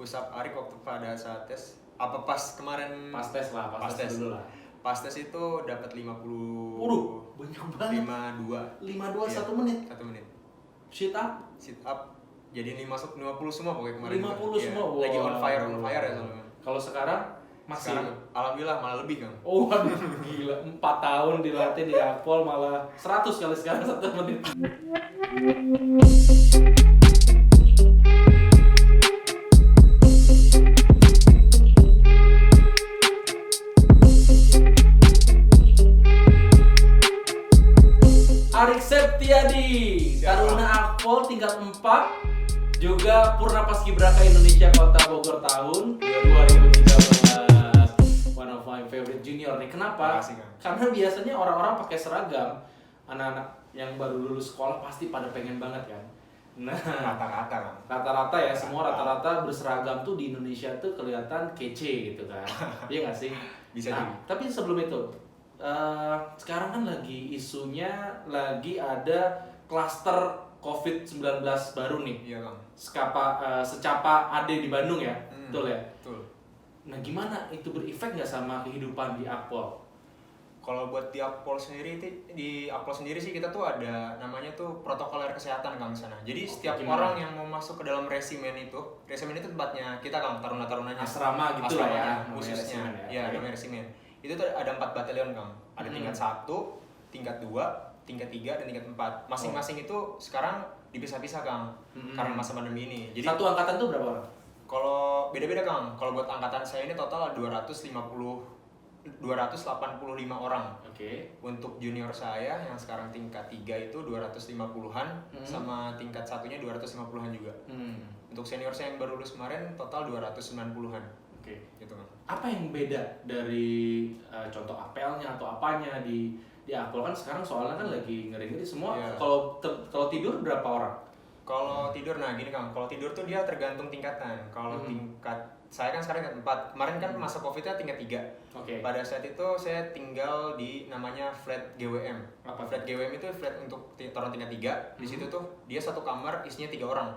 push up Arik waktu pada saat tes. Apa pas kemarin? Pas tes lah, pas tes dulu lah. Pas tes itu dapat 50. Waduh, banyak banget. 52. 52 Iya, 1 menit. 1 menit. Sit up Sit up jadi ini masuk 50 semua pokoknya kemarin. 50 Iya, semua. Lagi on Wow. fire ya soalnya. Kalau sekarang masih Sekarang alhamdulillah malah lebih kan. Oh waduh, gila, 4 tahun dilatih di Akpol malah 100 kali sekarang 1 menit. Arik Septiadi, Taruna Akpol tingkat 4, juga Purna Paskibraka Indonesia Kota Bogor tahun 2013. One of my favorite junior nih. Kenapa? Makasih, Kang. Karena biasanya orang-orang pakai seragam, anak-anak yang baru lulus sekolah pasti pada pengen banget kan. Nah, Rata-rata kan. rata-rata ya, semua rata-rata berseragam tuh di Indonesia tuh kelihatan kece gitu kan. Iya nggak sih? Bisa Nah, jadi. tapi sebelum itu, sekarang kan lagi isunya lagi ada klaster COVID-19 baru nih. Iya Kang. Secapa AD di Bandung ya, betul ya? Betul. Nah gimana itu berefek nggak sama kehidupan di Akpol? Kalau buat di Akpol sendiri sih kita tuh ada namanya tuh protokoler kesehatan Kang sana. Jadi setiap gimana? orang yang mau masuk ke dalam resimen itu tempatnya kita Kang, taruna-tarunanya. Asrama gitu lah ya, Asramanya, namanya khususnya. resimen ya. Iya, Oke. namanya resimen. Itu tuh ada 4 batalion Kang. Ada tingkat 1, tingkat 2, tingkat 3 dan tingkat 4. Masing-masing itu sekarang dipisah-pisah Kang. Karena masa pandemi ini. Jadi Satu angkatan tuh berapa orang? kalau beda-beda Kang. Kalau buat angkatan saya ini total 285 orang. Oke. Untuk junior saya yang sekarang tingkat 3 itu 250-an sama tingkat satunya 250-an juga. Untuk senior saya yang baru lulus kemarin total 290-an. Oke. Gitu kan. Apa yang beda dari contoh apelnya atau apanya di Akpol kan sekarang soalnya kan lagi ngeri-ngeri semua. Iya. Kalau tidur berapa orang? Kalau tidur nah gini Kang, kalau tidur tuh dia tergantung tingkatan. Kalau tingkat saya kan sekarang tingkat 4. Kemarin kan masa Covid-nya tingkat 3. Oke. Pada saat itu saya tinggal di namanya flat GWM. Apa? Flat GWM itu flat untuk orang tingkat 3. Di situ tuh dia satu kamar isinya 3 orang.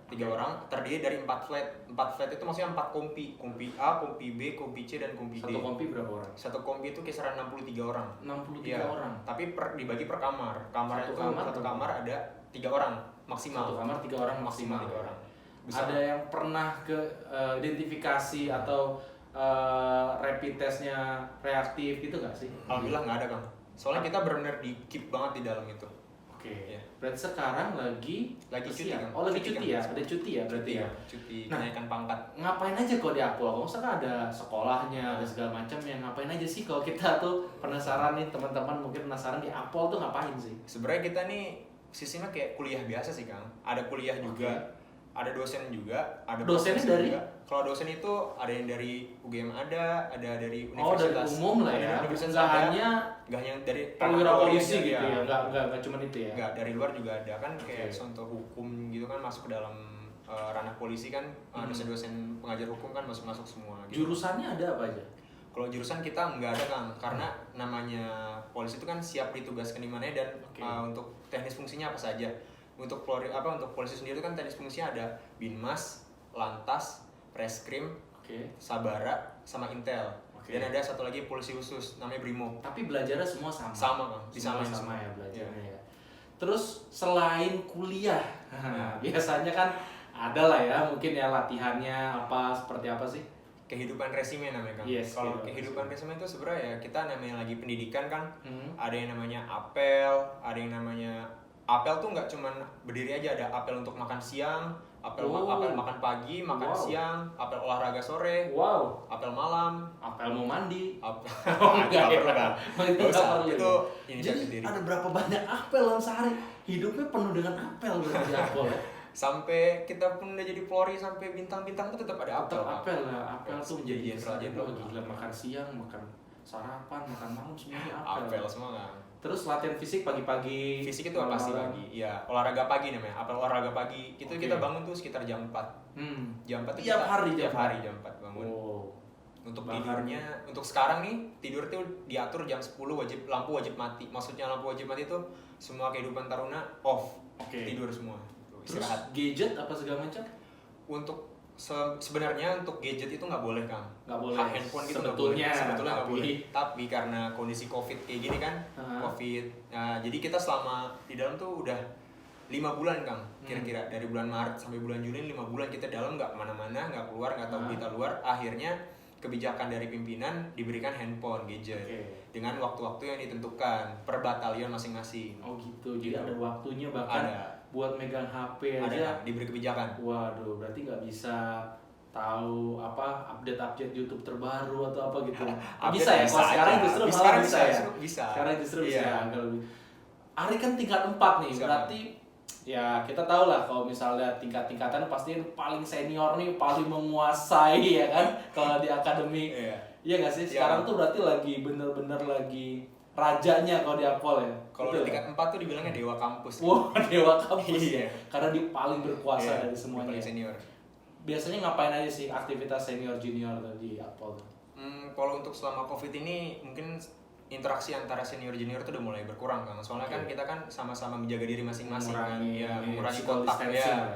3 orang terdiri dari 4 flat. 4 flat itu maksudnya 4 kompi. Kompi A, kompi B, kompi C dan kompi D. Satu kompi berapa orang? Satu kompi itu kisaran 63 orang. 63 Iya. orang. Tapi dibagi per kamar. Satu kamar ada 3 orang maksimal. Satu kamar 3 orang maksimal. 3 orang. Besar. Ada yang pernah ke identifikasi atau rapid testnya reaktif gitu nggak sih? Alhamdulillah nggak ada Kang. Soalnya kita benar-benar di keep banget di dalam itu. Oke. Iya. Berarti sekarang lagi Cuti siap. Kang. Oh lagi Cuti, cuti Kang. ya? Ada cuti ya berarti ya? Cuti Nah. kenaikan pangkat. Ngapain aja kok di Akpol? Kalau misalkan ada sekolahnya, ada segala macam yang ngapain aja sih kalau kita tuh penasaran nih, teman-teman mungkin penasaran di Akpol tuh ngapain sih? Sebenarnya kita nih sistemnya kayak kuliah biasa sih Kang. Ada kuliah juga, ada dosen juga, ada Dosennya profesor dari? juga. Kalau dosen itu ada yang dari UGM ada dari Oh dari universitas. umum lah ada ya, dari universitas nggak ada, hanya nggak hanya dari perwira Polri polisi aja, gitu iya. ya, nggak cuma itu ya? Nggak, dari luar juga ada kan kayak Oke. contoh hukum gitu kan masuk ke dalam ranah polisi kan dosen-dosen pengajar hukum kan masuk semua gitu. Jurusannya ada apa aja? Kalau jurusan kita nggak ada Kang, karena namanya polisi itu kan siap ditugaskan di mana dan Oke. untuk teknis fungsinya apa saja. Untuk untuk polisi sendiri itu kan teknis fungsinya ada Binmas, Lantas, Reskrim, Oke. Sabara, sama Intel. Oke. Dan ada satu lagi polisi khusus namanya Brimob. Tapi belajarnya semua sama. Sama Kang, Semua disamain sama semua. ya belajarnya ya. Terus selain kuliah, biasanya kan ada lah ya mungkin ya latihannya apa seperti apa sih? Kehidupan resimen namanya Kang. Yes, Kalau kehidupan kehidupan resimen itu sebenarnya ya kita namanya lagi pendidikan kan. Hmm. Ada yang namanya apel, ada yang namanya apel tuh nggak cuman berdiri aja, ada apel untuk makan siang, apel apel makan pagi, makan Wow. siang, apel olahraga sore, Wow, apel malam, apel mau mandi. apel Oh, enggak ya. perlu Kang. Itu Nggak usah, nggak perlu itu ya. inisiatif Jadi diri. ada berapa banyak apel dalam sehari? Hidupnya penuh dengan apel berarti di Akpol ya. Sampai kita pun udah jadi Polri sampai bintang-bintang tuh tetap ada apel. Tetap Kang. apel ya, apel tuh menjadi jenderal. gila, makan siang, makan sarapan, makan malam semuanya apel. Apel semua Kang. Terus latihan fisik pagi-pagi. Fisik itu pasti malam-malam. pagi. Iya, olahraga pagi namanya. Apel olahraga pagi. Itu Oke. kita bangun tuh sekitar jam 4. Jam 4 tuh Tiap kita- hari, tiap jam hari jam 4 bangun. Oh. Untuk Bahkan- tidurnya, untuk sekarang nih tidur tuh diatur jam 10 lampu wajib mati. Maksudnya lampu wajib mati itu semua kehidupan taruna off. Oke. Tidur semua. Tuh, Terus istirahat. gadget apa segala macam? Untuk Sebenarnya untuk gadget itu nggak boleh, Kang. Nggak boleh. Handphone gitu nggak boleh. Sebetulnya nggak tapi boleh. Tapi karena kondisi COVID kayak gini kan, COVID. Nah, jadi kita selama di dalam tuh udah 5 bulan, Kang. Kira-kira dari bulan Maret sampai bulan Juni 5 bulan kita dalam, nggak kemana-mana, nggak keluar, nggak tahu berita luar. Akhirnya kebijakan dari pimpinan diberikan handphone, gadget dengan waktu-waktu yang ditentukan per batalion masing-masing. Oh gitu. Jadi ada waktunya bahkan buat megang HP aja. Ada diberi kebijakan. Waduh, berarti nggak bisa tahu apa update YouTube terbaru atau apa gitu. Bisa ya. Kalau sekarang justru malah bisa ya. Sekarang justru bisa. Agak lebih. Ari kan tingkat 4 nih, berarti ya kita tahu lah kalau misalnya tingkat-tingkatan pasti paling senior nih paling menguasai ya kan kalau di akademi. Iya nggak sih? Sekarang tuh berarti lagi bener-bener lagi rajanya kalau di Akpol ya. Kalau di tingkat 4 tuh dibilangnya dewa kampus. Wah, dewa kampus ya. Karena dia paling berkuasa dari semuanya. Paling senior. Biasanya ngapain aja sih aktivitas senior junior di Akpol? Kalau untuk selama COVID ini mungkin interaksi antara senior junior itu udah mulai berkurang, Kang. Soalnya kan kita kan sama-sama menjaga diri masing-masing kan, ya mengurangi kontak ya.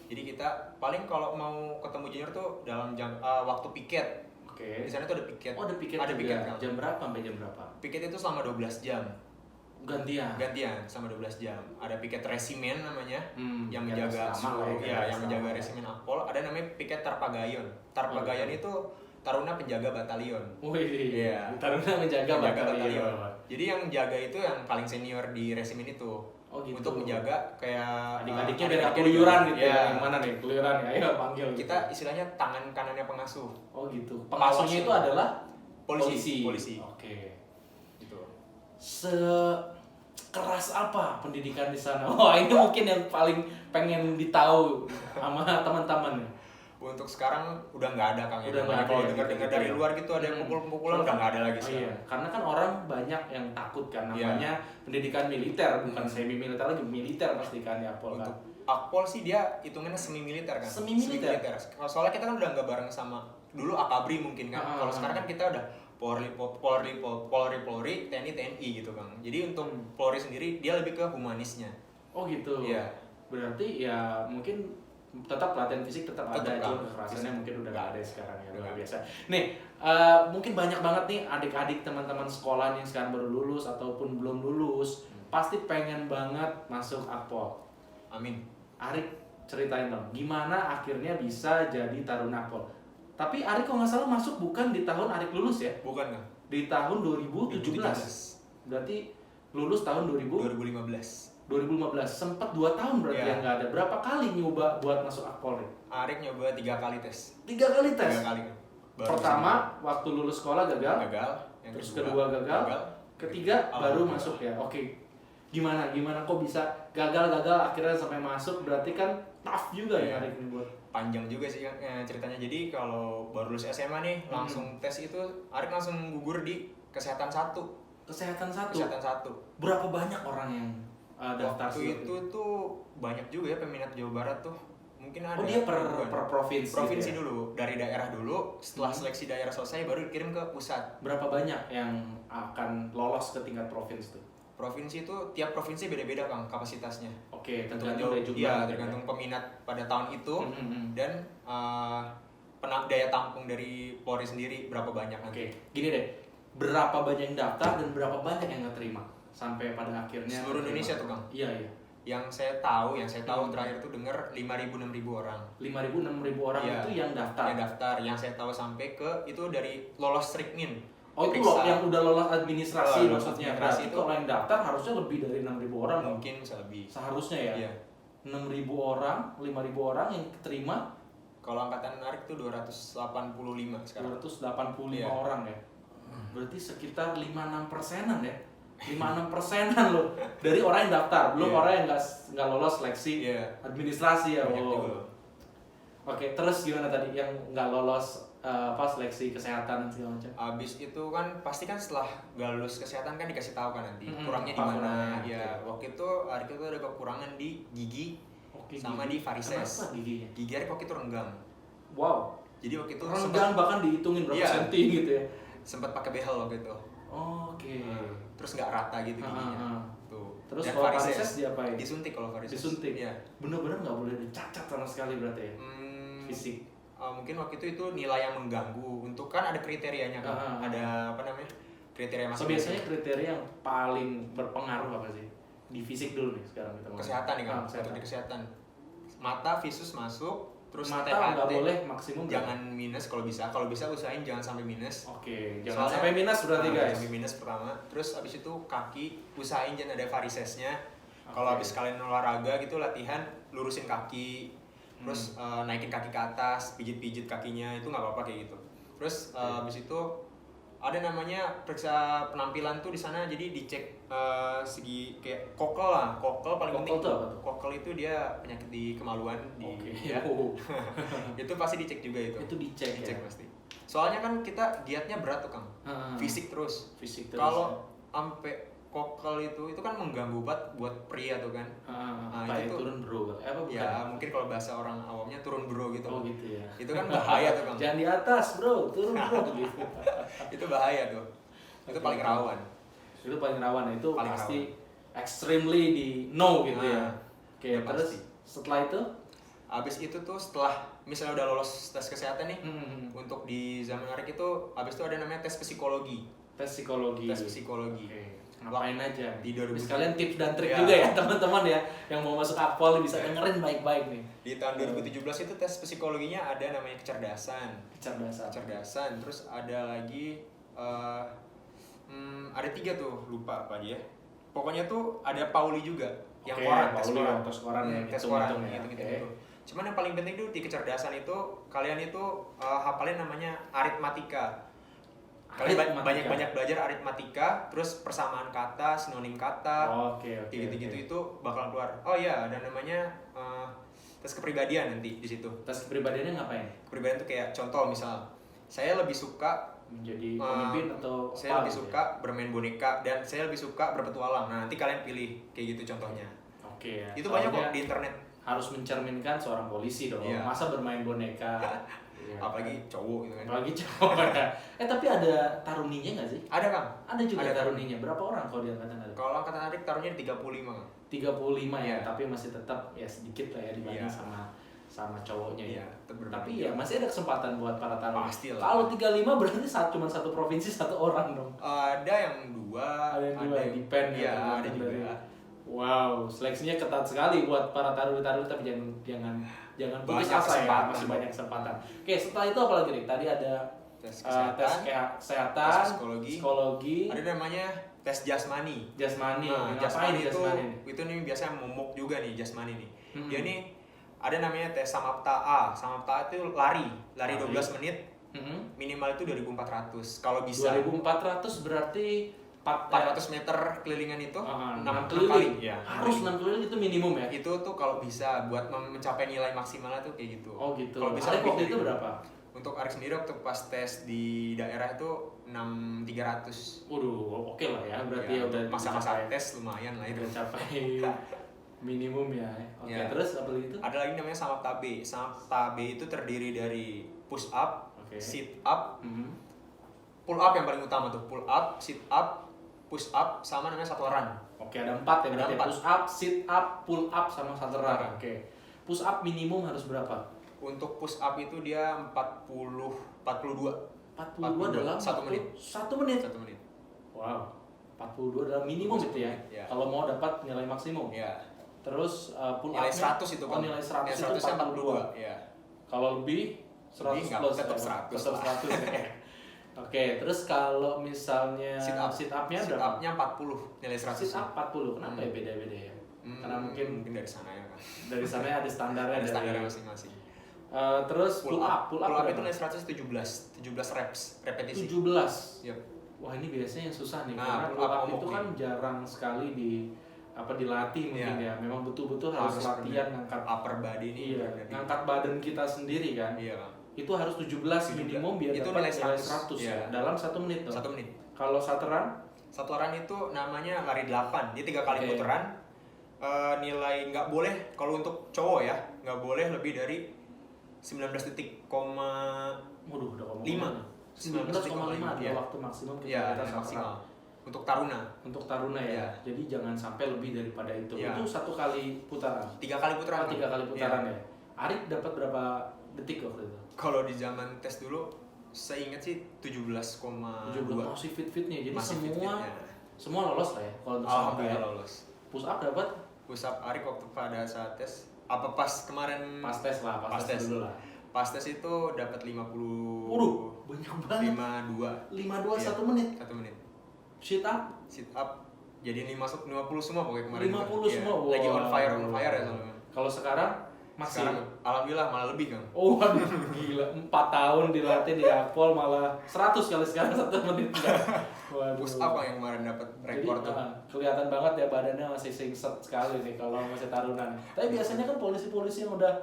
Jadi kita paling kalau mau ketemu junior tuh dalam waktu piket. Di sana tuh ada piket. Oh, ada piket. Ada piket, Kang. Jam berapa sampai jam berapa? Piket itu selama 12 jam. Gantian sama 12 jam. Ada piket resimen namanya yang menjaga yang menjaga resimen Akpol. Ada namanya piket Tarpagayon. Tarpagayon itu Taruna penjaga batalion. Iya. Taruna menjaga batalion. Jadi yang jaga itu yang paling senior di resimen itu. Oh gitu. Untuk menjaga kayak adik-adiknya biar keluyuran gitu ya. Yang mana nih? Keluyuran ya. Ayo panggil. Kita istilahnya tangan kanannya pengasuh. Oh gitu. Pengasuhnya itu adalah polisi. Oke. Gitu. Keras apa pendidikan di sana? Wah, ini mungkin yang paling pengen ditahu sama teman-teman. Untuk sekarang udah nggak ada, Kang. Udah nggak ada. Kalau dengar-dengar dari luar gitu ada yang pukul-pukulan udah nggak ada lagi sih. Iya, karena kan orang banyak yang takut kan namanya pendidikan militer, bukan semi militer lagi, militer pasti kan di Akpol kan. Untuk Akpol sih dia hitungannya semi militer kan. Semi militer. Soalnya kita kan udah nggak bareng sama dulu Akabri mungkin kan. Kalau sekarang kan kita udah Polri, TNI gitu, Kang. Jadi untuk Polri sendiri dia lebih ke humanisnya. Oh gitu. Iya. Berarti ya mungkin tetap latihan fisik tetap ada, cuma kekerasannya mungkin udah nggak ada sekarang ya, luar biasa. Nih, mungkin banyak banget nih adik-adik teman-teman sekolah yang sekarang baru lulus ataupun belum lulus, pasti pengen banget masuk Akpol. Amin. Arik ceritain dong, gimana akhirnya bisa jadi Taruna Akpol? Tapi Arik kok nggak salah masuk bukan di tahun Arik lulus ya? Bukan, Kang. Di tahun 2017. Berarti lulus tahun 2015. 2015, sempat 2 tahun berarti yang nggak ada. Berapa kali nyoba buat masuk Akpol? Arik nyoba 3 kali tes. 3 kali tes? 3 kali. Pertama, waktu lulus sekolah gagal. Terus kedua gagal. Ketiga baru masuk ya. Oke. Gimana kok bisa gagal akhirnya sampai masuk? Berarti kan tough juga ya Arik ini buat. Panjang juga sih ceritanya. Jadi kalau baru lulus SMA nih langsung tes itu Arik langsung gugur di kesehatan 1. Kesehatan 1. Berapa banyak orang yang daftar waktu itu tuh banyak juga ya peminat Jawa Barat tuh. Mungkin ada. Oh, dia per provinsi. Provinsi ya? Dulu, dari daerah dulu. Setelah seleksi daerah selesai baru dikirim ke pusat. Berapa banyak yang akan lolos ke tingkat provinsi tuh? Provinsi itu tiap provinsi beda-beda, Kang, kapasitasnya. Oke, tergantung dari jumlah. Iya, tergantung peminat pada tahun itu dan daya tampung dari Polri sendiri berapa banyak nanti. Oke, gini deh. Berapa banyak yang daftar dan berapa banyak yang keterima sampai pada akhirnya seluruh Indonesia tuh, Kang? Iya. Yang saya tahu terakhir tuh dengar 5.000-6.000 orang. 5.000-6.000 orang itu yang daftar. Yang daftar, yang saya tahu sampai ke itu dari lolos Strikmin. Oh, itu loh yang udah lolos administrasi maksudnya. Berarti kalau yang daftar harusnya lebih dari 6.000 orang. Mungkin lebih. Seharusnya ya. Iya. 6.000 orang, 5.000 orang yang keterima. Kalau angkatan Arik tuh 285 sekarang. 285 orang ya. Berarti sekitar 5-6%-an ya. 5-6%-an loh dari orang yang daftar, belum orang yang nggak lolos seleksi administrasi ya. Oke, terus gimana tadi yang nggak lolos seleksi kesehatan dan segala macam? Abis itu kan pasti kan setelah nggak lulus kesehatan kan dikasih tahu kan nanti kurangnya di mana. Ya waktu itu Arik itu ada kekurangan di gigi sama di varises. Kenapa giginya? Gigi Arik waktu itu renggang. Wow. Jadi waktu itu renggang bahkan dihitungin berapa senti gitu ya? Sempat pakai behel waktu itu. Oke. Terus nggak rata gitu giginya. Tuh. Terus kalau varises diapain? Disuntik kalau varises. Disuntik. Iya. Bener-bener nggak boleh dicacat sama sekali berarti ya? Fisik. mungkin waktu itu nilai yang mengganggu. Untuk kan ada kriterianya kan, ada apa namanya, kriteria masing-masing. Biasanya kriteria yang paling berpengaruh apa sih? Di fisik dulu nih sekarang kita ngomong. Kesehatan nih kan, untuk di kesehatan. Mata, visus masuk, terus mata THT nggak boleh maksimum jangan minus kalau bisa usahain jangan sampai minus. Jangan sampai minus berarti guys. Sampai minus pertama, terus abis itu kaki usahain jangan ada varisesnya. Kalau abis kalian olahraga gitu latihan lurusin kaki, terus naikin kaki ke atas, pijit kakinya itu nggak apa-apa kayak gitu. Terus abis itu ada namanya periksa penampilan tuh di sana, jadi dicek segi kayak kokel paling penting. Kokel itu dia penyakit di kemaluan ya. Itu pasti dicek juga itu. Itu dicek ya? Pasti. Soalnya kan kita dietnya berat tuh Kang. Fisik terus. Kalau sampai kokel itu kan mengganggu banget buat pria tuh kan. Itu turun bro. Bukan? Ya mungkin kalau bahasa orang awamnya turun bro gitu. Oh gitu ya. Itu kan bahaya tuh Kang. Jangan di atas bro, turun bro gitu. Itu bahaya tuh. Itu paling rawan. Itu paling rawan, itu paling pasti rawan. Extremely di no gitu ya. Oke, terus pasti. Setelah itu? Abis itu tuh setelah misalnya udah lolos tes kesehatan nih, untuk di zaman Arik itu abis itu ada namanya tes psikologi. Tes psikologi. Okay. Ngapain aja? Di 2000. Sekalian tips dan trik juga ya teman-teman ya yang mau masuk Akpol bisa dengerin baik-baik nih. Di tahun 2017 itu tes psikologinya ada namanya kecerdasan. Terus ada lagi ada 3 tuh, lupa apa dia. Pokoknya tuh ada Pauli juga yang tes koran gitu. Cuman yang paling penting tuh di kecerdasan itu kalian itu hafalin namanya aritmatika. Kalian banyak belajar aritmatika, terus persamaan kata, sinonim kata, gitu-gitu itu bakal keluar. Oh iya, ada namanya tes kepribadian nanti di situ. Tes kepribadiannya ngapain? Kepribadian tuh kayak contoh misal, saya lebih suka menjadi pemimpin atau saya lebih suka bermain boneka dan saya lebih suka berpetualang. Nah nanti kalian pilih kayak gitu contohnya. Ya. Itu banyak kok di internet. Harus mencerminkan seorang polisi dong. Masa bermain boneka. Apalagi cowok gitu kan. Ya. Tapi ada taruninya nggak sih? Ada Kang. Ada juga taruninya. Berapa orang kalau di angkatan Arik? Kalau angkatan Arik tarunnya 35 Kang. 35 ya, tapi masih tetap ya sedikit lah ya dibanding sama cowoknya ya. Tapi ya masih ada kesempatan buat para taruna. Pastilah. Kalau 35 berarti cuma satu provinsi satu orang dong. Ada yang 2, ada yang depend ya, ada juga. Wow, seleksinya ketat sekali buat para taruna, tapi jangan putus asa ya, masih banyak kesempatan. Oke, setelah itu apa lagi nih? Tadi ada tes kesehatan, tes psikologi. Ada namanya tes jasmani. Nah, jasmani itu nih biasanya momok juga nih jasmani nih. Dia nih ada namanya tes Samapta A. Samapta itu lari 12 menit. Minimal itu 2400 kalau bisa. 2400 berarti 400 meter kelilingan itu 6 keliling. Ya, harus 6 keliling itu minimum ya? Itu tuh kalau bisa buat mencapai nilai maksimalnya tuh kayak gitu. Oh gitu. Kalau bisa Arik waktu itu berapa? Untuk Arik sendiri waktu pas tes di daerah itu 6300. Waduh, oke lah ya. Berarti ya udah masa-masa tes lumayan lah itu. Mencapai minimum ya. Oke, terus apa lagi itu? Ada lagi namanya Samapta B. Samapta B itu terdiri dari push up, sit up, pull up yang paling utama tuh. Pull up, sit up, push up sama namanya satu run. Oke, ada 4 ya berarti. Push up, sit up, pull up sama satu run. Oke. Push up minimum harus berapa? Untuk push up itu dia 42 dalam 1 menit. 1 menit. Wow. 42 dalam minimum itu ya. Kalau mau dapat nilai maksimum. Terus pull up nilai 100 itu kan. Nilai 100 itu 42. Kalau lebih 100 plus tetap 100. Oke, terus kalau misalnya sit up-nya berapa? Sit up-nya 40, nilai 100. Sit up 40, kenapa ya beda-beda ya? Karena mungkin dari sana ya kan. Dari sana ada standarnya. Ada standarnya masing-masing. Terus pull up itu nilai 17 reps, repetisi. 17. Yep. Wah, ini biasanya yang susah nih karena pull up itu kan jarang sekali dilatih mungkin ya. Memang betul-betul harus latihan ngangkat upper body ini. Iya, ngangkat badan kita sendiri kan. Iya, Kang. Itu harus 17 minimum biar itu dapat nilai 100 ya. Dalam 1 menit dong. 1 menit. Kalau satu run? Satu run itu namanya lari 8. Dia 3 kali putaran. Nilai nggak boleh kalau untuk cowok ya, nggak boleh lebih dari 19 detik, waduh, udah 5. 19,5 adalah waktu maksimum kita maksimal. Untuk taruna ya. Jadi jangan sampai lebih daripada itu. Itu 1 kali putaran. 3 kali putaran. 3 kali putaran ya. Arik dapat berapa detik waktu itu? Kalau di zaman tes dulu, saya ingat sih 17,2. Masih fit-fitnya, jadi masih semua lolos lah ya kalau untuk alhamdulillah lolos. Push up dapat? Push up Arik waktu pada saat tes apa pas kemarin? Pas tes lah, pas tes dulu lah. Pas tes itu dapat 50. Waduh, banyak banget. 52. 1 menit. 1 menit. Sit up jadi 50 semua pokoknya kemarin. 50 semua. Wow. Lagi on fire ya soalnya. Kalau sekarang sekarang alhamdulillah malah lebih Kang. Oh waduh, gila. 4 tahun dilatih di Akpol malah 100 kali sekarang 1 menit. Waduh. Push up yang kemarin dapat rekor tuh. Kelihatan banget ya badannya masih singset sekali nih kalau masih tarunan. Tapi biasanya kan polisi-polisi yang udah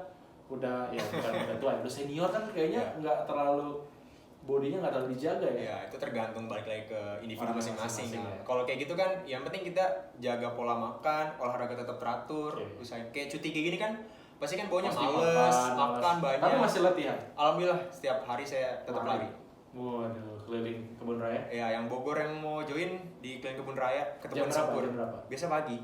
ya bukan udah tua, udah senior kan kayaknya nggak terlalu bodinya nggak terlalu dijaga ya. Ya itu tergantung balik lagi ke individu masing-masing. Ya. Kalau kayak gitu kan, yang penting kita jaga pola makan, olahraga tetap teratur. Usahain kayak cuti kayak gini kan, pasti kan baunya males, makan banyak. Tapi masih latihan. Alhamdulillah setiap hari saya tetap lari. Waduh, keliling kebun raya. Ya, yang Bogor yang mau join di keliling kebun raya ketemu di Sempur. Jam berapa? Biasa pagi.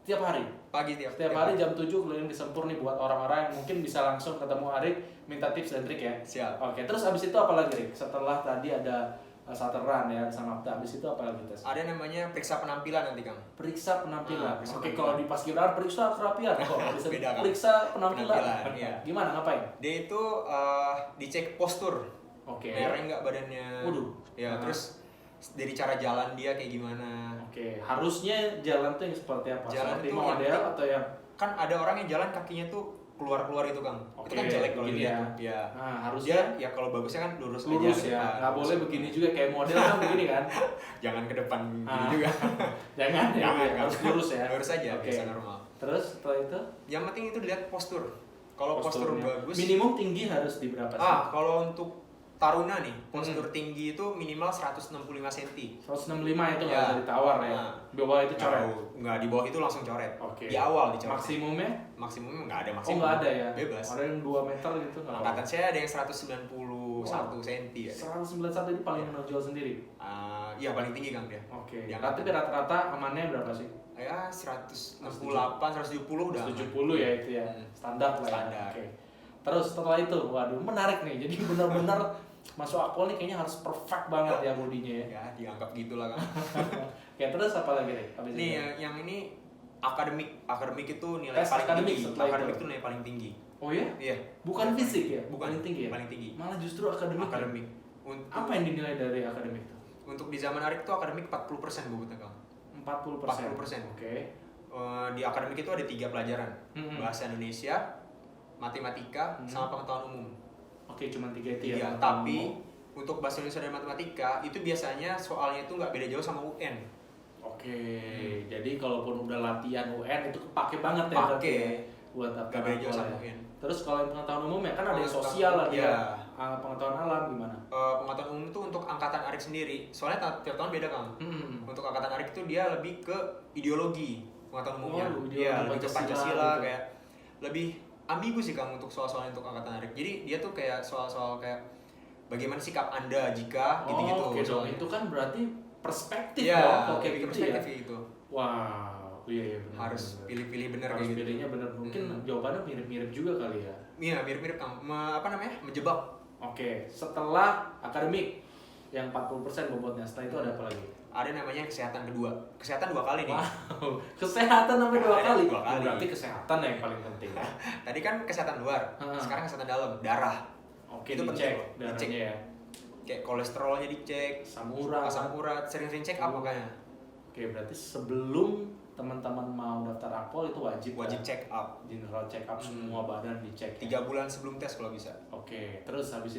Tiap hari? Pagi tiap hari jam 7 keliling di Sempur nih buat orang-orang yang mungkin bisa langsung ketemu Arik minta tips dan trik ya. Siap. Oke, terus abis itu apa lagi Rik? Setelah tadi ada starter run ya sama Apta, abis itu apa lagi tes? Ada namanya periksa penampilan nanti Kang. Periksa penampilan. Oke, kalau di paskibra periksa kerapian kok. Bisa beda, Kang. Periksa penampilan. Iya. Gimana ngapain? Dia itu dicek postur. Oke. Mereng nggak badannya. Waduh. Ya, terus dari cara jalan dia kayak gimana. Oke, harusnya jalan tuh yang seperti apa? Jalan seperti tuh model atau yang kan ada orang yang jalan kakinya tuh keluar itu Kang. Oke, itu kan jelek kalau gini dilihat. ya. Nah, harusnya ya kalau bagusnya kan lurus ya. Nggak boleh begini juga kayak model kan begini kan. Jangan ke depan gini juga. Jangan ya. Harus lurus ya. Lurus aja, biasa normal. Terus setelah itu? Yang penting itu dilihat postur. Kalau postur bagus. Minimum tinggi harus di berapa sih? Kalau untuk taruna nih, postur tinggi itu minimal 165 cm. 165 itu nggak bisa ditawar ya? Di bawah itu coret? Nggak, di bawah itu langsung coret. Oke. Di awal dicoret. Maksimumnya? Maksimumnya nggak ada maksimum. Oh nggak ada ya? Bebas. Ada yang 2 meter gitu nggak? Angkatan saya ada yang 191 cm ya. 191 ini paling menonjol sendiri? Iya paling tinggi Kang dia. Oke. Tapi rata-rata amannya berapa sih? Ya 168, 170 udah. 170 ya itu ya? Standar lah ya? Standar. Oke. Terus setelah itu, waduh menarik nih. Jadi benar-benar masuk Akpol nih kayaknya harus perfect banget ya bodinya ya. Ya dianggap gitulah Kang. Oke, terus apa lagi nih? Nih yang ini akademik itu nilai tes paling akademik tinggi. Akademik itu nilai paling tinggi. Oh ya? Iya. Bukan fisik ya? Bukan paling tinggi ya? Paling tinggi. Malah justru akademik. Akademik. Apa yang dinilai dari akademik itu? Untuk di zaman Arik itu akademik 40% bobotnya Kang. 40%. Oke. Di akademik itu ada 3 pelajaran. Bahasa Indonesia, matematika, sama pengetahuan umum. Oke, cuma 3 itu ya. Tapi untuk bahasa Indonesia dan matematika itu biasanya soalnya itu nggak beda jauh sama UN. Oke, jadi kalaupun udah latihan UN itu kepake banget ya. Pakai buat apa? Nggak beda jauh sama UN. Terus kalau yang pengetahuan umum ya kan ada yang sosial lagi ya. Pengetahuan alam gimana? Pengetahuan umum itu untuk angkatan Arik sendiri. Soalnya tiap tahun beda Kang. Untuk angkatan Arik itu dia lebih ke ideologi pengetahuan umumnya. Iya, lebih ke Pancasila gitu. Kayak lebih ambigu sih Kang untuk soal-soal untuk angkatan Arik. Jadi dia tuh kayak soal-soal kayak bagaimana sikap Anda jika gitu-gitu. Oke dong, itu kan berarti perspektif ya, kayak gitu perspektif ya. Gitu. Wow, iya benar. Harus pilih-pilih benar kayak gitu. Pilihnya benar. Mungkin jawabannya mirip-mirip juga kali ya. Iya, mirip-mirip Kang. Menjebak. Oke, setelah akademik yang 40% bobotnya, setelah itu ada apa lagi? Ada namanya kesehatan kedua. Kesehatan 2 kali nih. Wow, kesehatan sampai 2 kali. 2 kali. Berarti kesehatan yang paling penting. Tadi kan kesehatan luar, sekarang kesehatan dalam, darah. Oke, itu penting. Dicek ya. Kayak kolesterolnya dicek, asam urat, sering-sering check up makanya. Oke, berarti sebelum teman-teman mau daftar Akpol itu wajib check up, general check up semua badan dicek. 3 bulan sebelum tes kalau bisa. Oke, terus habis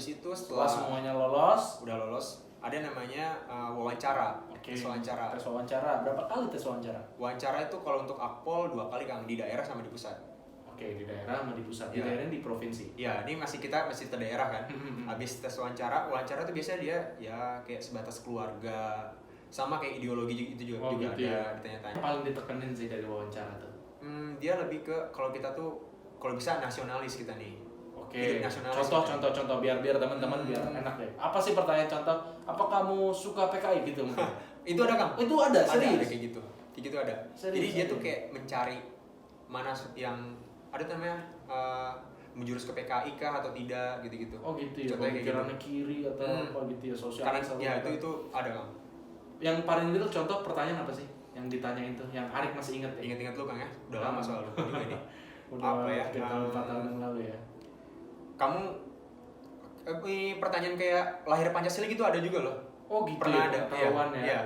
itu setelah semuanya lolos, udah lolos, ada namanya wawancara. Tes wawancara. Tes wawancara. Berapa kali tes wawancara? Wawancara itu kalau untuk Akpol 2 kali Kang, di daerah sama di pusat. Oke, di daerah sama di pusat. Di daerah di provinsi. Iya, ini masih ke daerah kan. Habis tes wawancara itu biasanya dia ya kayak sebatas keluarga, sama kayak ideologi itu juga gitu ada ya. ditanya-tanya. Paling ditekenin sih dari wawancara tuh. Dia lebih ke kalau kita tuh kalau bisa nasionalis kita nih. Oke. Contoh biar teman-teman biar enak deh. Apa sih pertanyaan contoh? Apa kamu suka PKI gitu mungkin? Itu ada Kang. Itu ada, serius. Ada kayak gitu. Kayak gitu ada. Serius, jadi dia tuh kayak mencari mana yang ada namanya menjurus ke PKI kah atau tidak gitu-gitu. Oh gitu ya, Contohnya pemikirannya kiri atau apa gitu ya, sosial. Karena ya itu ada Kang. Yang paling itu contoh pertanyaan apa sih yang ditanyain tuh, yang Arik masih inget ya? Ingat-ingat lu Kang ya, udah lama soal lupa juga ini. Udah apa ya? 3 tahun 4 tahun yang lalu ya. Kamu pertanyaan kayak lahir Pancasila gitu ada juga loh. Oh gitu. Pernah ya, ada pengetahuan ya. Iya.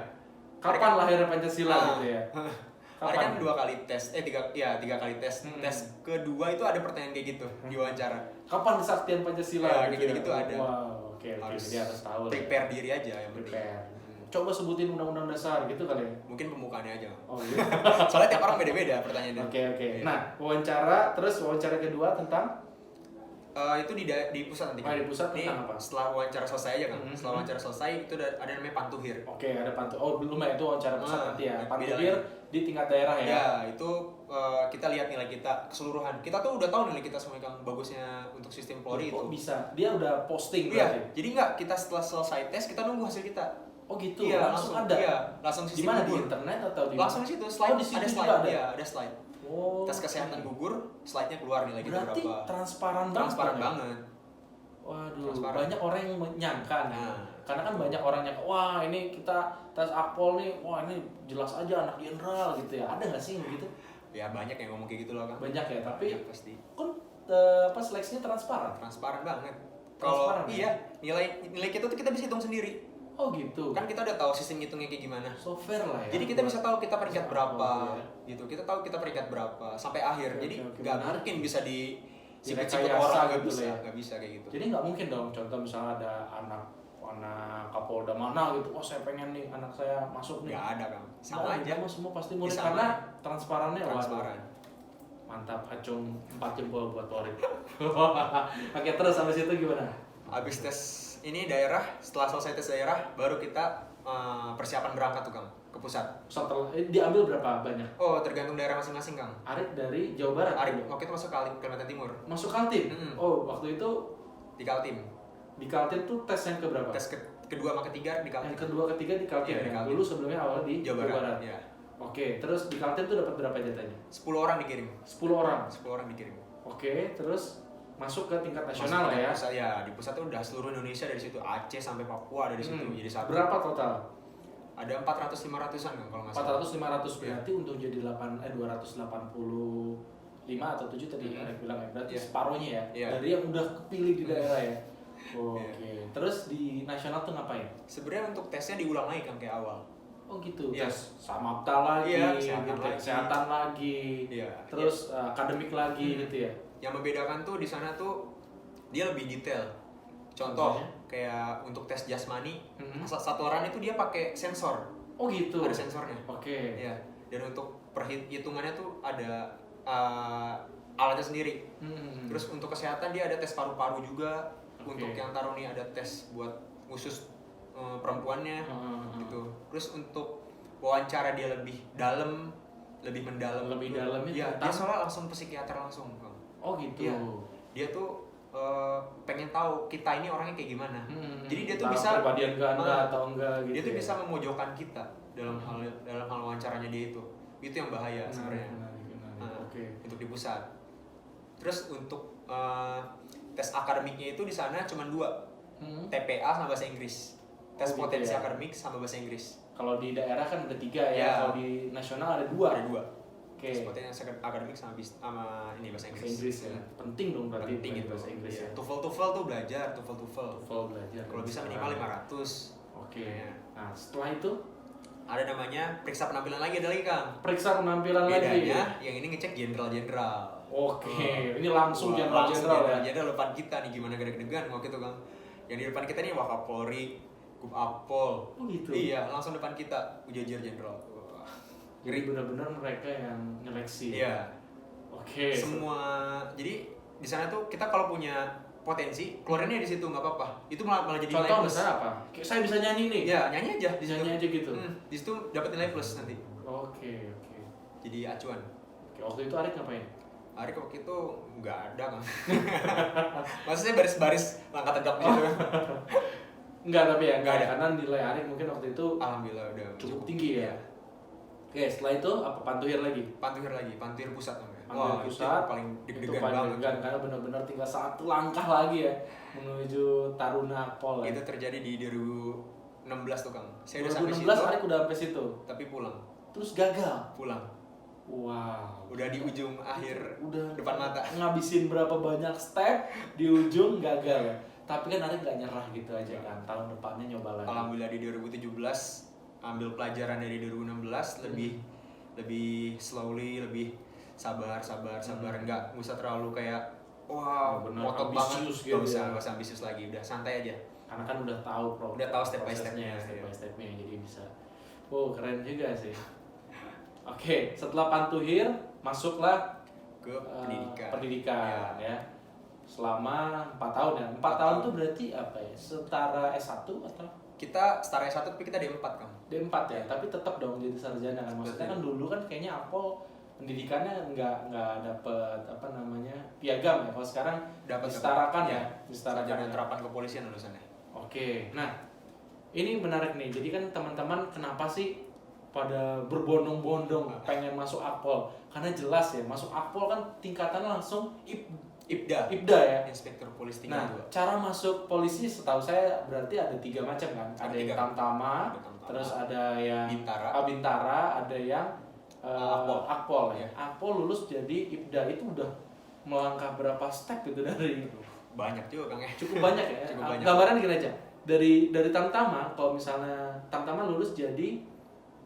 Kapan lahir Pancasila gitu ya? Ada kan 2 kali tes, 3 kali tes. Tes kedua itu ada pertanyaan kayak gitu di wawancara. Kapan kesaktian Pancasila? Ya, gitu gitu ada. Wow, oke. Jadi harus tahu. Prepare diri aja yang penting. Coba sebutin undang-undang dasar gitu kali ya. Mungkin pembukaannya aja. Oh iya. Soalnya tiap orang beda-beda pertanyaannya. Oke. Nah, wawancara kedua tentang itu di pusat nanti. Di pusat tentang apa? Setelah wawancara selesai aja kan. Setelah wawancara selesai itu ada namanya pantuhir. Oke, ada pantuhir. Oh, belum ya, itu wawancara pusat nanti ya. Pantuhir di tingkat daerah ya. Ya, itu kita lihat nilai kita keseluruhan. Kita tuh udah tahu nilai kita semua Kang, bagusnya untuk sistem Polri itu. Oh, bisa. Dia udah posting berarti. Iya. Jadi enggak kita setelah selesai tes kita nunggu hasil kita. Oh gitu. Iya, langsung ada. Iya, langsung di mana, di internet atau di langsung di situ slide. Oh, di situ ada juga slide. ada. Iya, ada slide. Oh. Tes kesehatan gugur, slide-nya keluar nilai kita berarti berapa. transparan banget. Waduh, banyak orang yang menyangka nih. Karena kan banyak orang yang wah ini kita tes akpol nih, wah ini jelas aja anak jenderal gitu ya. Ada nggak sih yang gitu? Ya banyak yang ngomong kayak gitu loh Kang. Banyak ya, tapi ya, pasti. Kan seleksinya transparan. Transparan banget. Kalau iya, nilai kita tuh kita bisa hitung sendiri. Oh gitu. Kan kita udah tahu sistem hitungnya kayak gimana. Software lah ya. Jadi kita bisa tahu kita peringkat berapa, gitu. Kita tahu kita peringkat berapa sampai akhir. Jadi nggak mungkin bisa di sikut-sikut orang, nggak bisa kayak gitu. Jadi nggak mungkin dong. Contoh misalnya ada anak Kapolda mana gitu, saya pengen nih anak saya masuk nih. Nggak ada Kang. Sama aja. Semua pasti murid karena transparannya. Transparan. Mantap, acung 4 jempol buat Polri. Oke, terus habis itu gimana? Habis tes ini daerah, setelah selesai tes daerah, baru kita persiapan berangkat tuh Kang ke pusat. Diambil berapa banyak? Oh, tergantung daerah masing-masing Kang. Arik dari Jawa Barat. Arik waktu itu masuk Kalimantan Timur. Masuk Kaltim. Oh, waktu itu di Kaltim. Di Kaltim tuh tes yang keberapa? Tes kedua sama ketiga di Kaltim. Yang kedua ketiga di Kaltim ya. Dulu sebelumnya awal di Jawa Barat. Ya. Oke, terus di Kaltim tuh dapat berapa jatahnya? 10 orang dikirim. 10 orang. 10 orang dikirim. Oke, terus masuk ke tingkat nasional lah ya. Ya, di pusat tuh udah seluruh Indonesia dari situ, Aceh sampai Papua ada di situ. Jadi satu. Berapa total? Ada 400-500-an kan kalau nggak salah. 400-500 berarti untuk jadi 285 atau 7 tadi Arek bilang ya. Berarti separuhnya ya. Dari yang udah kepilih di daerah ya. Oke. Terus di nasional tuh ngapain? Sebenarnya untuk tesnya diulang lagi kan kayak awal. Oh gitu. Tes samapta lagi, kesehatan lagi. Terus akademik lagi gitu ya. Yang membedakan tuh di sana tuh dia lebih detail. Contoh kayak untuk tes jasmani, satu orang itu dia pakai sensor. Oh gitu. Ada sensornya. Oke. Ya. Dan untuk perhitungannya tuh ada alatnya sendiri. Terus untuk kesehatan dia ada tes paru-paru juga. Untuk yang taruh nih ada tes buat khusus perempuannya gitu. Terus untuk wawancara dia lebih dalam, lebih mendalam. Lebih dalam ya. Dia soalnya langsung psikiater langsung. Oh gitu. Ya. Dia tuh pengen tahu kita ini orangnya kayak gimana. Jadi dia tuh bisa pribadian ganda atau enggak gitu. Dia tuh bisa memojokkan kita dalam hal wawancaranya dia itu. Itu yang bahaya sebenarnya. Untuk di pusat. Terus untuk tes akademiknya itu di sana cuma 2. TPA sama bahasa Inggris. Tes potensi akademik sama bahasa Inggris. Kalau di daerah kan ada 3 ya. Kalau di nasional ada 2. Ada 2. Potensi akademik sama ini bahasa Inggris. Ya. Penting dong berarti itu bahasa Inggris ya. TOEFL tuh belajar, TOEFL belajar. Kalau bisa minimal 500. Oke. Nah, setelah itu ada namanya periksa penampilan lagi, ada lagi Kang. Periksa penampilan lagi. Bedanya yang ini ngecek jenderal-jenderal. Oke, ini langsung jenderal-jenderal ya. Jenderal depan kita nih gimana gede-gedegan waktu itu Kang. Yang di depan kita nih Wakapolri, Gubapol. Oh gitu. Iya, langsung depan kita ujajar jenderal. Jadi benar-benar mereka yang nyeleksi. Iya. Oke. Semua jadi di sana tuh kita kalau punya potensi keluarinnya di situ nggak apa-apa. Itu malah jadi nilai plus. Contoh misalnya apa? Saya bisa nyanyi nih. Ya, nyanyi aja. Nyanyi aja gitu. Di situ dapat nilai plus nanti. Oke. Jadi acuan. Oke, waktu itu Arik ngapain? Arik waktu itu nggak ada Kang. Maksudnya baris-baris langkah tegap gitu. Enggak, tapi ya enggak ada. Karena nilai Arik mungkin waktu itu alhamdulillah udah cukup tinggi ya. Oke, setelah itu apa pantuhir lagi? Pantuhir pusat namanya. ambil pusat paling itu deg-degan paling banget karena benar-benar tinggal 1 langkah lagi ya menuju Taruna Akpol. Itu terjadi di 2016 tuh Kang. Saya 2016 Arik udah sampai situ. Tapi pulang. Terus gagal. Pulang. Wow. Udah di ujung akhir udah depan mata. Ngabisin berapa banyak step di ujung gagal ya. Tapi kan Arik gak nyerah gitu aja kan. Tahun depannya nyoba lagi. Alhamdulillah di 2017 ambil pelajaran dari 2016 lebih slowly, lebih sabar, nggak usah terlalu kayak wah ngotot banget, gitu nggak usah ambisius lagi, udah santai aja. Karena kan udah tahu step by stepnya, jadi bisa. Keren juga sih. Oke, setelah Pantuhir masuklah ke pendidikan ya. Selama 4 tahun ya. 4 tahun tuh berarti apa ya? Setara S1 atau? Kita setara S1 tapi kita D4 kan. D4 ya, tapi tetap dong jadi sarjana kan. Maksudnya kan dulu kan kayaknya Akpol pendidikannya nggak dapet apa namanya piagam ya. Kalau sekarang dapat disetarakan ya, disetarakan terapan kepolisian lulusannya. Oke, nah ini menarik nih. Jadi kan teman-teman kenapa sih pada berbondong-bondong pengen masuk Akpol? Karena jelas ya, masuk Akpol kan tingkatannya langsung IPDA ya, Inspektur Polisi tingkat 2. Nah, cara masuk polisi setahu saya berarti ada 3 macam kan. Ada yang Tamtama, terus ada yang Bintara, ada yang Akpol ya. Akpol lulus jadi IPDA itu udah melangkah berapa step itu dari banyak juga Kang ya. Cukup banyak ya. Gambaran gini aja. Dari Tamtama, kalau misalnya Tamtama lulus jadi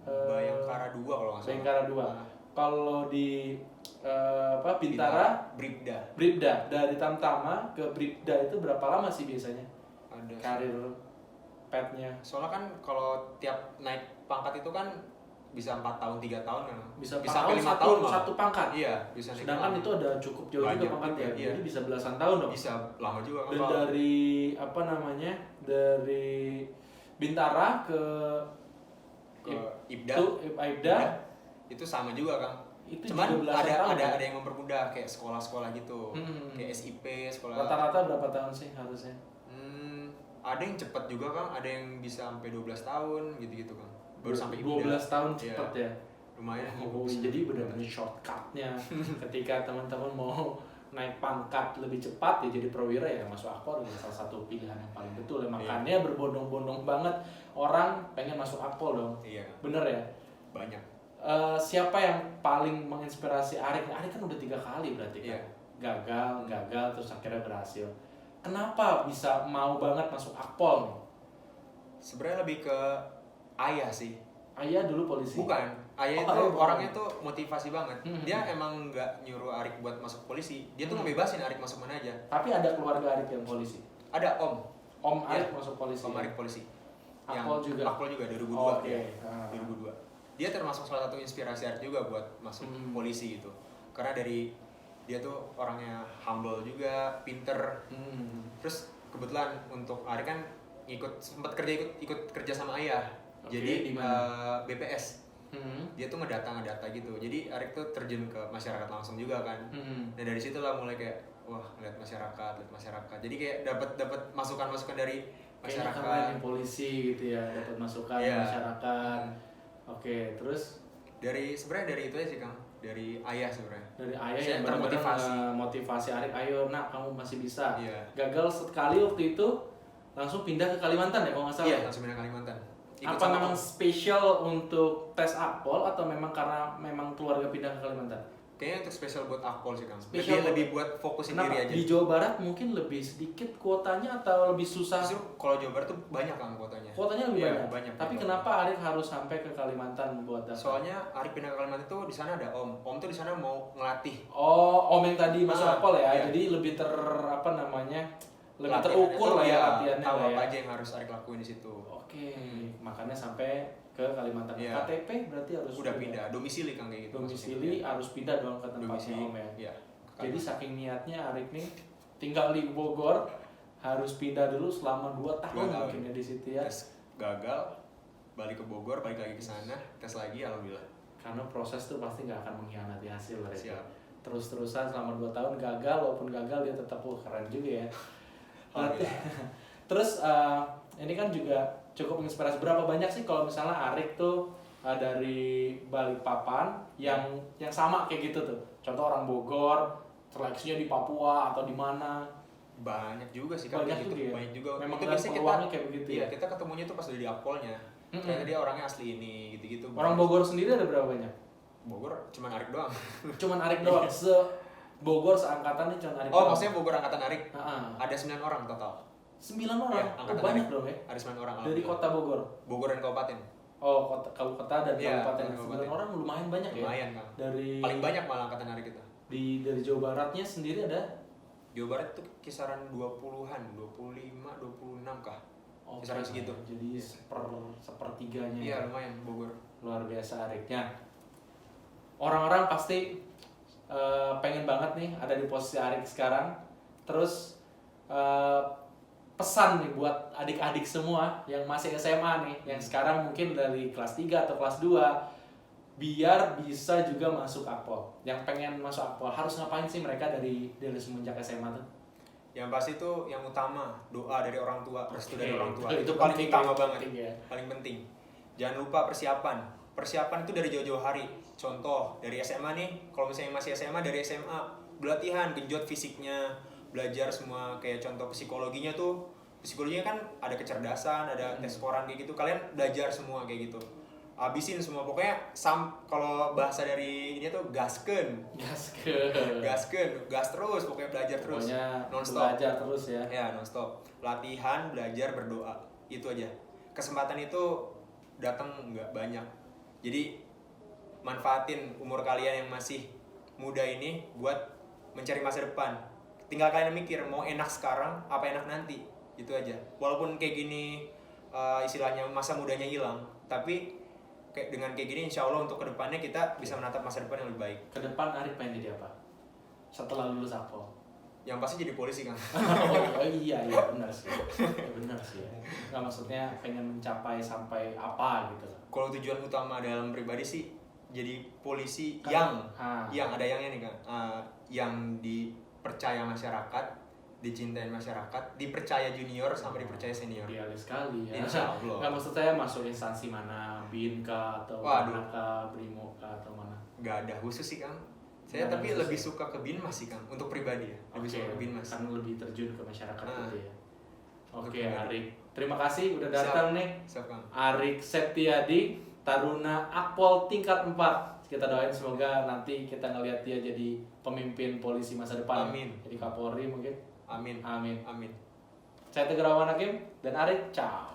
Bayangkara 2 kalau nggak salah. Bayangkara 2. Kalau di Bintara Bribda. Dari Tamtama ke Bribda itu berapa lama sih biasanya? Ada karir petnya. Soalnya kan kalau tiap naik pangkat itu kan bisa 4 tahun, 3 tahun kan. Bisa sampai 5 tahun satu pangkat. Iya, bisa. Sedangkan itu ada cukup jauh juga pangkatnya. Iya. Jadi bisa belasan tahun dong. Bisa lama juga kan. Dan dari dari Bintara ke IPDA itu sama juga Kang. Itu cuman ada yang mempermudah kayak sekolah-sekolah gitu. Kayak SIP, sekolah. Rata-rata berapa tahun sih harusnya? Ada yang cepat juga Kang, ada yang bisa sampai 12 tahun gitu-gitu Kang. Baru sampai 12 tahun cepat ya. Lumayan. Jadi benar-benar shortcutnya ketika teman-teman mau naik pangkat lebih cepat ya jadi perwira ya masuk Akpol ya salah satu pilihan yang paling betul ya. Makanya berbondong-bondong banget orang pengen masuk Akpol dong. Iya. Bener ya? Banyak. Siapa yang paling menginspirasi Arik? Arik kan udah 3 kali berarti kan? Gagal terus akhirnya berhasil. Kenapa bisa mau banget masuk Akpol nih? Sebenarnya lebih ke ayah sih. Ayah dulu polisi? Bukan. Ayah itu orangnya tuh motivasi banget. Dia emang nggak nyuruh Arik buat masuk polisi. Dia tuh ngebebasin Arik masuk mana aja. Tapi ada keluarga Arik yang polisi? Ada Om Arik masuk polisi? Om Arik polisi. Akpol juga? Akpol juga 2002 2002. Dia termasuk salah satu inspirasi Arik juga buat masuk polisi gitu. Karena dia tuh orangnya humble juga, pinter. Terus kebetulan untuk Arik kan sempat ikut kerja sama ayah. Jadi di BPS. Dia tuh ngedata gitu. Jadi Arik tuh terjun ke masyarakat langsung juga kan. Nah dari situlah mulai kayak wah ngeliat masyarakat. Jadi kayak dapat masukan dari masyarakat. Kayak polisi gitu ya, dapat masukan masyarakat. Oke, terus sebenarnya dari itu aja sih Kang. Dari ayah sebenarnya. Dari ayah yang motivasi Arik, ayo nak kamu masih bisa. Iya. Gagal sekali waktu itu langsung pindah ke Kalimantan ya kalau nggak salah. Iya, langsung pindah ke Kalimantan. Apa memang spesial untuk tes Akpol atau memang karena keluarga pindah ke Kalimantan? Kayaknya untuk spesial buat Akpol sih Kang. Lebih buat fokusin diri aja. Di Jawa Barat mungkin lebih sedikit kuotanya atau lebih susah? Justru kalau Jawa Barat tuh banyak Kang kuotanya. Kuotanya lebih banyak. Tapi kenapa Arik harus sampai ke Kalimantan buat daftar? Soalnya Arik pindah ke Kalimantan tuh di sana ada Om. Om tuh di sana mau ngelatih. Om yang tadi masuk Akpol ya. Jadi lebih lebih terukur lah ya latihannya. Tahu apa aja yang harus Arik lakuin di situ. Oke, makanya sampai ke Kalimantan. KTP berarti harus udah pindah, domisili Kang kayak gitu. Domisili harus pindah dong ke tempatnya Om ya. Iya. Jadi saking niatnya Arik nih tinggal di Bogor harus pindah dulu selama 2 tahun mungkin ya di situ ya. Tes gagal, balik ke Bogor, balik lagi ke sana, tes lagi alhamdulillah. Karena proses tuh pasti nggak akan mengkhianati hasil berarti. Terus-terusan selama 2 tahun gagal, walaupun gagal dia tetap keren juga ya. Terus ini kan juga cukup menginspirasi. Berapa banyak sih kalau misalnya Arik tuh dari Balikpapan yang sama kayak gitu tuh, Contoh orang Bogor, seleksinya di Papua atau di mana? Banyak juga sih kan banyak gitu. Juga. Banyak juga. Memang itu biasanya kita kayak begitu iya, ya. kita ketemunya tuh pas udah di akpolnya. Ternyata dia orangnya asli ini gitu-gitu. Orang Bogor sendiri ada berapa banyak? Bogor cuman Arik doang. Cuman Arik doang. Bogor seangkatan nih cuman Arik. Oh, maksudnya Bogor angkatan Arik. Ada 9 orang total. 9 orang. Ya, banyak dong ya. Ada 9 orang. Dari kota Bogor. Bogor dan kabupaten. Oh, kota dan kabupaten. 9 orang lumayan banyak ya. Lumayan, Kang. Dari paling banyak malah angkatan Arik kita. Dari Jawa Baratnya sendiri ada? Jawa Barat tuh kisaran 20-an, 25, 26 kah? Kisaran segitu. Jadi sepertiganya. Iya, lumayan Bogor. Luar biasa Ariknya. Orang-orang pasti pengen banget nih ada di posisi Arik sekarang. Terus pesan nih buat adik-adik semua yang masih SMA nih, yang sekarang mungkin dari kelas 3 atau kelas 2, biar bisa juga masuk Akpol. Yang pengen masuk Akpol harus ngapain sih mereka dari semenjak SMA tuh? Yang pasti tuh yang utama doa dari orang tua, restu dari orang tua. Itu paling penting, utama banget. penting, ya. Paling penting. Jangan lupa persiapan. Persiapan itu dari jauh-jauh hari. Contoh dari SMA nih, kalau misalnya masih SMA, dari SMA berlatihan, genjot fisiknya, belajar semua kayak contoh psikologinya tuh. Psikologinya kan ada kecerdasan, ada tes koran kayak gitu. Kalian belajar semua kayak gitu. Habisin semua, pokoknya kalau bahasa dari ini tuh gaskeun, gas terus, pokoknya belajar terus, pokoknya nonstop, belajar terus ya. Ya nonstop, latihan, belajar, berdoa, itu aja. Kesempatan itu datang nggak banyak, jadi manfaatin umur kalian yang masih muda ini buat mencari masa depan. Tinggal kalian mikir mau enak sekarang apa enak nanti, itu aja. Walaupun kayak gini istilahnya masa mudanya hilang, tapi dengan kayak gini insya Allah untuk kedepannya kita bisa menatap masa depan yang lebih baik. Kedepan Arik pengen jadi apa? Setelah lulus Akpol? Yang pasti jadi polisi kan. Oh iya benar sih. Benar sih. Nggak, maksudnya pengen mencapai sampai apa gitu. Kalau tujuan utama dalam pribadi sih jadi polisi kan, yang ada yangnya nih kan, yang dipercaya masyarakat, dicintain masyarakat, dipercaya junior sampai dipercaya senior. Idealis sekali ya. Insya Allah. Nggak, maksud saya masuk instansi mana, BIN kah atau mana kah, Brimo kah atau mana? Nggak ada khusus sih Kang. Saya tapi lebih suka ke BIN Mas sih Kang, untuk pribadi ya. Lebih suka ke BIN Mas. Karena lebih terjun ke masyarakat gitu ya. Oke Arik, terima kasih udah datang nih. Siap Kang. Arik Septiadi, Taruna Akpol tingkat 4. Kita doain semoga nanti kita ngelihat dia jadi pemimpin polisi masa depan. Amin. Jadi Kapolri mungkin. Amin. Amin. Amin. Saya Teguh Rahman Hakim dan Arik, ciao.